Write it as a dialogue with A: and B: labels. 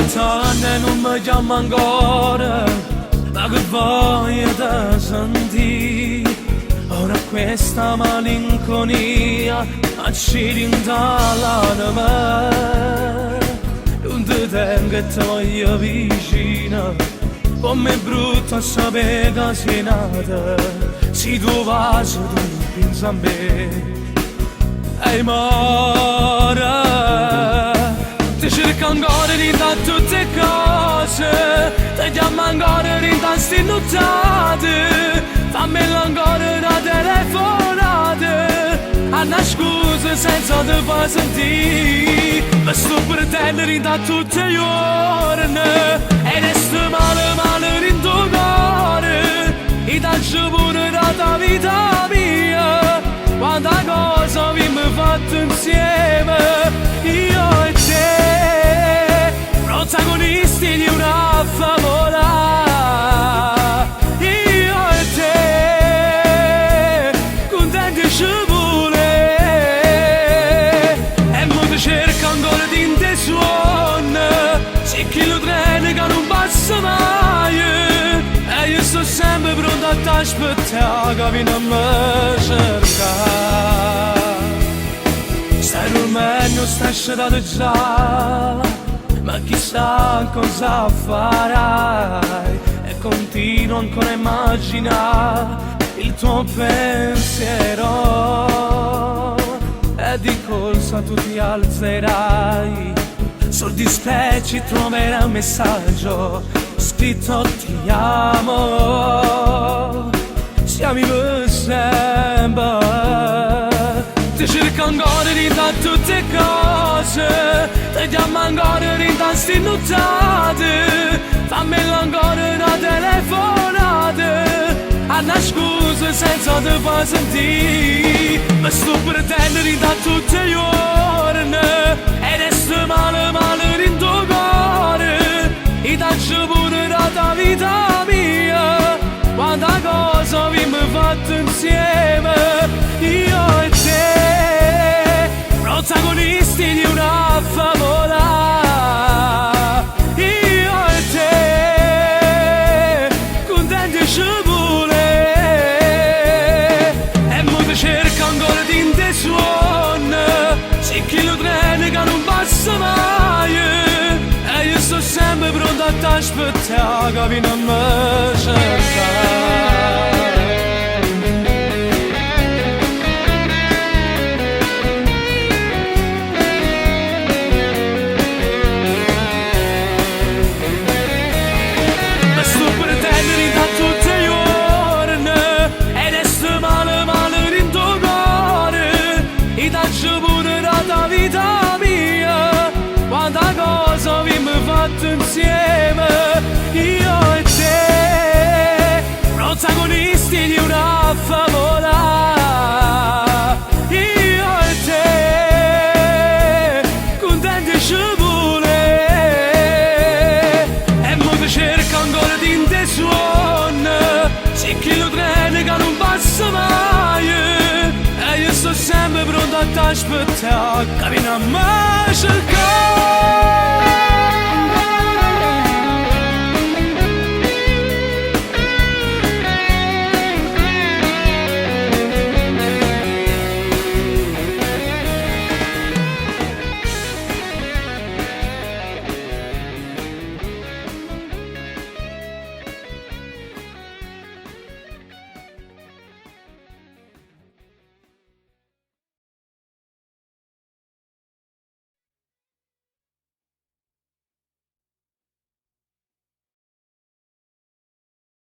A: lontane non mi chiama ancora, ma che voglia da sentire. Ora questa malinconia accidenta l'anima, non ti tengo e ti voglio vicina, come brutto a sapere che sei nata, se tu vai tu pensi a me. Ehi mora, ti cerco ancora di da tutte cose, ti chiamo ancora di da sti nottate, fammi ancora una telefonata, a una scusa senza te far sentire, ma sto pretendendo di da tutte le ore, e resto male in tuo cuore, e taccio pure da tua vita mia, quanta cosa abbiamo fatto insieme, io e te, protagonisti di una favola. Io e te, contenti ci vuole, e mo ti cerco ancora di te suona, se chi lo treno che non passa mai, e io sto sempre pronto a t'aspettare che vieni a me cercare. Stai dormendo, stai scedato già, ma chissà cosa farai, e continuo ancora a immaginare il tuo pensiero, e di corsa tu ti alzerai, sul display ci troverai un messaggio scritto ti amo, siamo per sempre. Ti cerco ancora di da tutte cose, ti chiamo ancora di da sti nottate, fammi ancora una telefonata, a una scusa senza te far sentire, ma sto pretendendo di da tutte le ore, e resto male in tuo cuore, e taccio pure da tua vita mia, quanta cosa abbiamo fatto insieme, io e te, protagonisti di una favola. Io e te, contenti ci vuole, e mo ti cerco ancora di te suona, se chi lo treno che non passa mai, e io sto sempre pronto a t'aspettare che vieni a me cercare. Ma sto pretendendo di da tutte le ore, e resto male in tuo cuore, e taccio pure da tua vita mia, quanta cosa abbiamo fatto insieme, io e te, protagonisti di una favola. Io e te, contenti ci vuole, e mo ti cerco ancora di te suona, se chi lo treno che non passa mai, e io sto sempre pronto a t'aspettare che vieni a me cercare.